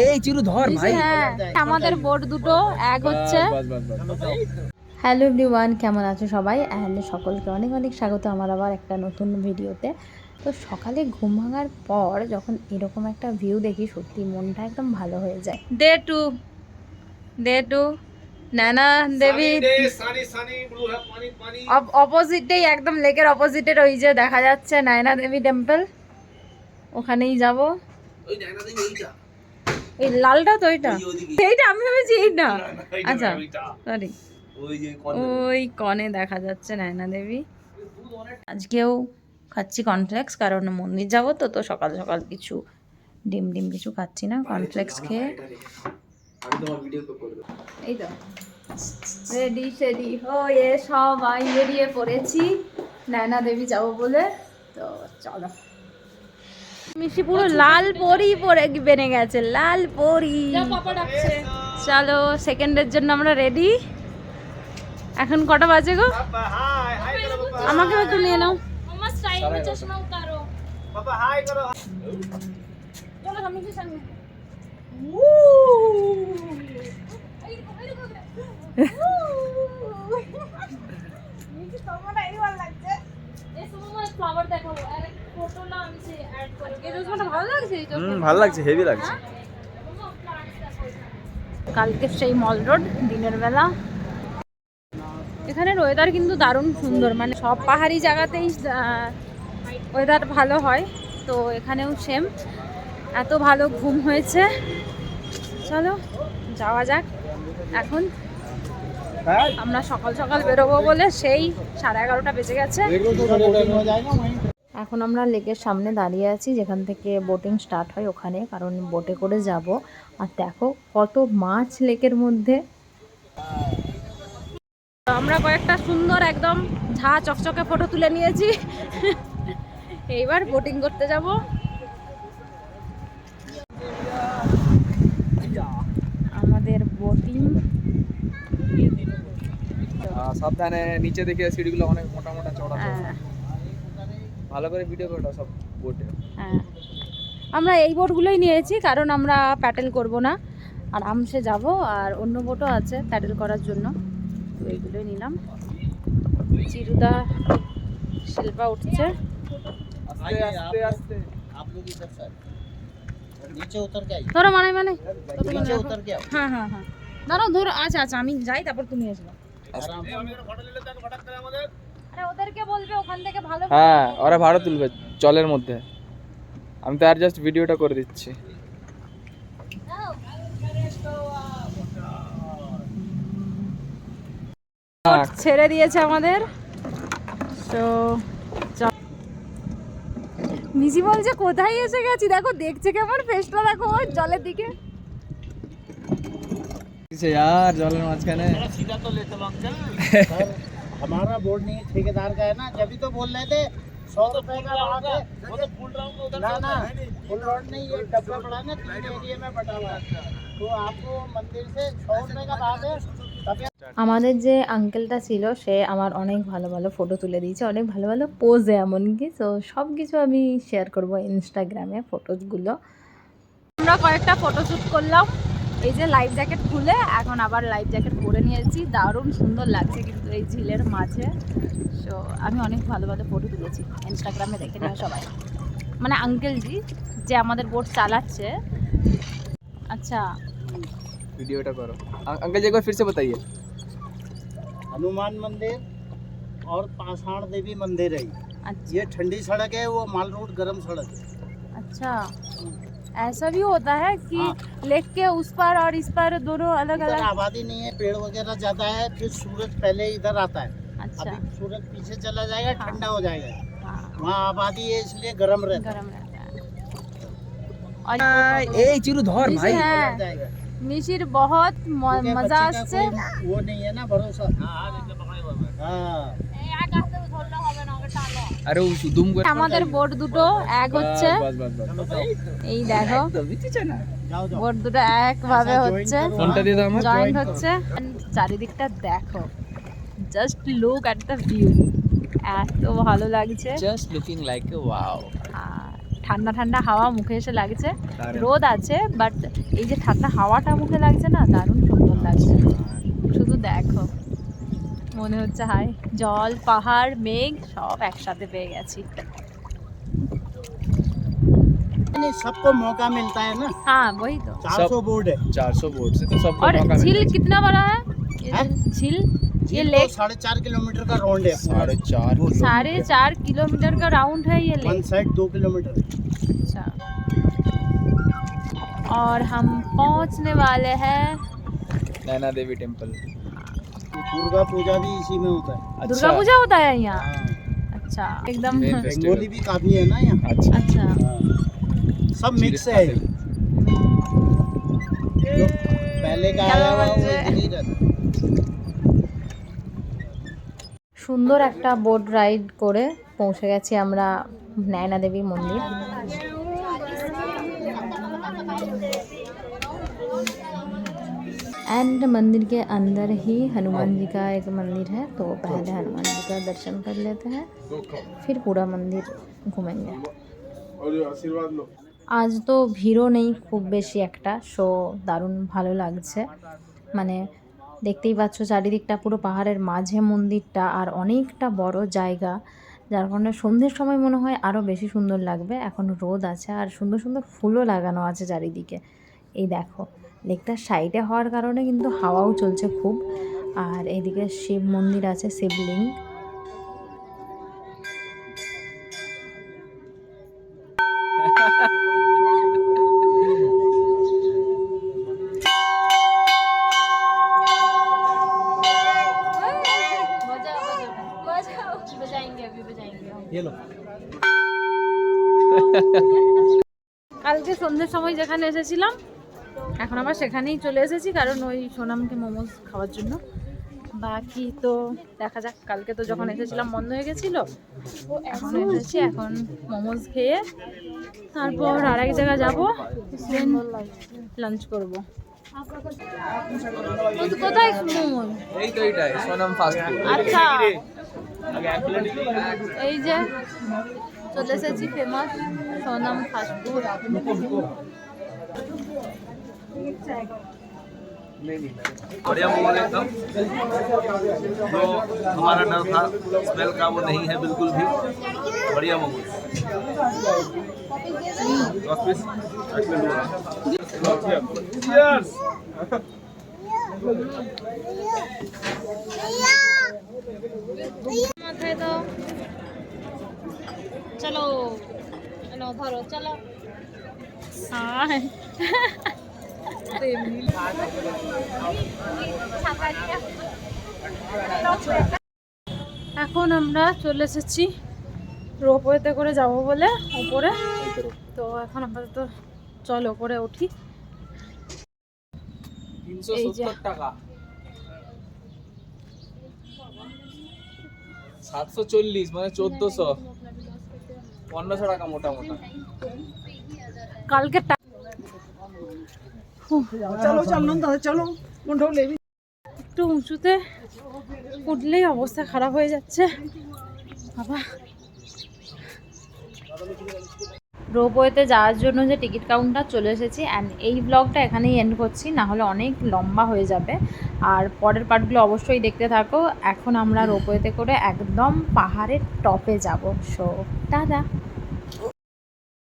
এই চিরু ধর ভাই। হ্যাঁ আমাদের বোট দুটো এক হচ্ছে। হ্যালো এভরিওয়ান, কেমন আছো সবাই? অ্যান্ড সকলকে অনেক অনেক স্বাগত আমার আবার একটা নতুন ভিডিওতে। তো সকালে ঘুম ভাঙার পর যখন এরকম একটা ভিউ দেখি সত্যি মনটা একদম ভালো হয়ে যায়। ডে টু নানা দেবী অপোজিটেই, একদম লেকের অপোজিটের ওই যে দেখা যাচ্ছে নায়না দেবী টেম্পল, ওখানেই যাব। এই লালটা তো এইটা, এইটা আমি ভেবেছি এইটা। আচ্ছা সরি, ওই কনে দেখা যাচ্ছে নায়না দেবী। আজকেও খাচ্ছি কর্নফ্লেক্স, কারণ মন্দির যাবো তো, তো সকাল সকাল কিছু ডিম ডিম কিছু খাচ্ছি না, কর্নফ্লেক্স খেয়ে। এই তো রেডি সেডি হয়ে সবাই বেরিয়ে পড়েছি নায়না দেবী যাবো বলে। তো চলো, মিশি পুরো লাল পরি পরে বেনে গেছে, লাল পরি। চলো, সেকেন্ডের জন্য আমরা রেডি। এখন কটা বাজে গো? আমাকে একটু নিয়ে নাও। ভালো লাগছে, হেভি লাগছে। কালকে সেই মল রোড দিনের বেলা। এখানের ওয়েদার কিন্তু দারুণ সুন্দর, মানে সব পাহাড়ি জায়গাতেই ওয়েদার ভালো হয়, তো এখানেও সেম। এত ভালো ঘুম হয়েছে। চলো যাওয়া যাক। এখন আমরা সকাল সকাল বেরোবো বলে সেই 11:30 বেজে গেছে। এখন আমরা লেকের সামনে দাঁড়িয়ে আছি, যেখান থেকে বোটিং স্টার্ট হয় ওখানে, কারণ বোটে করে যাব। আর দেখো কত মাছ লেকের মধ্যে। আমরা কয়েকটা সুন্দর একদম ঝা চকচকে ফটো তুলে নিয়েছি। এইবার বোটিং করতে যাব। আমাদের বোটিং। সাবধানে, নিচে দেখে সিঁড়িগুলো অনেক মোটা মোটা চড়া। ভালো করে ভিডিও করো সব বোটে। হ্যাঁ, আমরা এই বোটগুলোই নিয়েছি, কারণ আমরা প্যাডেল করব না, আরামসে যাব। আর অন্য বোটও আছে প্যাডেল করার জন্য, তো এইগুলোই নিলাম। চিরুদা শিল্পা উঠছে। আস্তে আস্তে আস্তে ধরো মানে হ্যাঁ হ্যাঁ হ্যাঁ ধরো ধরো। আচ্ছা আচ্ছা, আমি যাই, তারপর তুমি এসো। আরে ওদেরকে বলবে ওখান থেকে ভালো। হ্যাঁ, ওরা ভাড়া তুলবে জলের মধ্যে। আমি তো আর জাস্ট ভিডিওটা করে দিচ্ছি। ছেড়ে দিয়েছে আমাদের। তো মিজি বলছে কোথায় এসে গেছি, দেখো দেখছে কেমন ফেসটা, দেখো ওই জলের দিকে। यार জলের মাঝখানে। सीधा तो ले चलो अंकल। हमारा बोर्ड नहीं ठेकेदार का है ना, जब तो बोल रहे थे 100 रुपए का भाग है। वो तो फुल राउंड उधर ना फुल राउंड नहीं, ये डब्बा पड़ा ना 3 एरिया में बटा हुआ है, तो आपको मंदिर से 100 रुपए का भाग है। আমাদের যে আঙ্কেলটা ছিল সে আমার অনেক ভালো ভালো ফটো তুলে দিয়েছে, অনেক ভালো ভালো পোজে এমনকি। তো সব কিছু আমি শেয়ার করব ইনস্টাগ্রামে ফটোসগুলো। আমরা কয়েকটা ফটোশ্যুট করলাম। এই যে লাইফ জ্যাকেট খুলে এখন আবার লাইফ জ্যাকেট পরে নিয়েছি, দারুণ সুন্দর লাগছে কিন্তু এই ঝিলের মাঝে। তো আমি অনেক ভালো ভালো ফটো তুলেছি, ইনস্টাগ্রামে দেখে নিও সবাই। মানে আঙ্কেলজি যে আমাদের বোট চালাচ্ছে। अच्छा वीडियोটা করো अंकल जी, एक बार फिर से बताइए। हनुमान मंदिर और पाषाण देवी मंदिर है। अच्छा ये ठंडी सड़क है, वो माल रोड गर्म सड़क है। अच्छा, ऐसा भी होता है कि हाँ। लेक के उस पार और इस पार दोनों अलग इधर अलग। आबादी नहीं है, पेड़ वगैरह ज्यादा है, फिर सूरज पहले इधर आता है। अच्छा अभी सूरज पीछे चला जाएगा, हाँ। ठंडा हो जाएगा। हाँ, वहाँ आबादी है इसलिए गर्म रहता है। गरम रहता है। और এই চিরু ধর ভাই। হ্যাঁ, जाएगा मिशिर बहुत क्योंकि मजा बच्चे का আসছে। कोई वो नहीं है ना भरोसा। हाँ আরে ও সুদুম করে আমাদের বোট দুটো এক হচ্ছে। বাস বাস বাস। এই দেখো जाओ जाओ। বোট দুটো একভাবে join হচ্ছে, করো। ফোনটা দিয়ে দাও আমার। জয়েন্ট হচ্ছে। And চারিদিকটা দেখো, just look at the view, এত ভালো লাগছে। Just looking like a wow. ঠান্ডা ঠান্ডা হাওয়া মুখে এসে লাগছে, রোদ আছে বাট এই যে ঠান্ডা হাওয়াটা মুখে লাগছে না, দারুণ সুন্দর লাগছে। শুধু দেখো, মনে হচ্ছে হাই জল পাহাড় মেঘ সব একসাথে পেয়ে গেছি। नहीं, सबको मौका मिलता है ना। हाँ वही तो। 400 बोर्ड है। 400 बोर्ड से तो सबको और मौका झील मिलता है। कितना बड़ा है ये हैं? झील? ये तो लेक 4.5 किलोमीटर का राउंड है। 4.5 किलोमीटर का राउंड है ये वन लेक। Side 2 kilometre. अच्छा, और हम पहुंचने वाले हैं। नैना देवी टेम्पल। दुर्गा पूजा भी इसी में होता है। दुर्गा पूजा होता है यहाँ? हाँ। अच्छा एकदम। Main festival। बंगाली भी काफी है ना यहाँ। अच्छा अच्छा सब मिक्स है। जो पहले का आया हुआ वो इधर ही रहता। সুন্দর একটা বোট রাইড করে পৌঁছে গেছি আমরা নয়না দেবী মন্দির। एंड मंदिर के अंदर ही हनुमान जी का एक मंदिर है, तो पहले हनुमान जी का दर्शन कर लेते हैं, फिर पूरा मंदिर घूमेंगे। আজ তো ভিড়ও নেই খুব বেশি একটা, সো দারুণ ভালো লাগছে। মানে দেখতেই পাচ্ছ চারিদিকটা পুরো পাহাড়ের মাঝে মন্দিরটা, আর অনেকটা বড় জায়গা, যার কারণে সন্ধ্যের সময় মনে হয় আরও বেশি সুন্দর লাগবে। এখন রোদ আছে আর সুন্দর সুন্দর ফুলও লাগানো আছে চারিদিকে। এই দেখো লেকটার সাইডে হওয়ার কারণে কিন্তু হাওয়াও চলছে খুব। আর এদিকে শিব মন্দির আছে, শিবলিঙ্গ। ये लो। কালকে সন্ধ্যের সময় যেখানে এসেছিলাম এখন আবার সেখানেই চলে এসেছি, কারণ ওই সোনামকে মোমোজ খাওয়ার জন্য। বাকি তো দেখা যাক, কালকে তো যখন এসেছিলাম বন্ধ হয়ে গেছিলো, এখন এসেছি, এখন মোমোজ খেয়ে তারপর আরেক জায়গায় যাবো, দেন লাঞ্চ করবো। কোথায় মোমোজ? এই তো এইটাই সোনাম ফাস্ট ফুড। আচ্ছা এই যে চলে এসেছি ফেমাস সোনাম ফাস্ট ফুড। बढ़िया मोमोज एकदम, जो हमारा डर था स्मेल का वो नहीं है बिल्कुल भी। बढ़िया मोमोज। 10 पीस মাথায় তো চলো ধরো চলো। এখন আমরা চলে এসেছি রোপওয়েতে করে যাব বলে উপরে, তো এখন আপাতত চল উপরে উঠি। 370 টাকা, 740 মানে 1400, 1500 টাকা মোটা মোটা। কালকে একটু উঁচুতে উঠলেই অবস্থা খারাপ হয়ে যাচ্ছে বাবা। রোপওয়েতে যাওয়ার জন্য যে টিকিট কাউন্টার চলে এসেছি, অ্যান্ড এই ব্লগটা এখানেই এন্ড করছি, না হলে অনেক লম্বা হয়ে যাবে। আর পরের পার্টগুলো অবশ্যই দেখতে থাকো। এখন আমরা রোপওয়েতে করে একদম পাহাড়ের টপে যাব। So tata.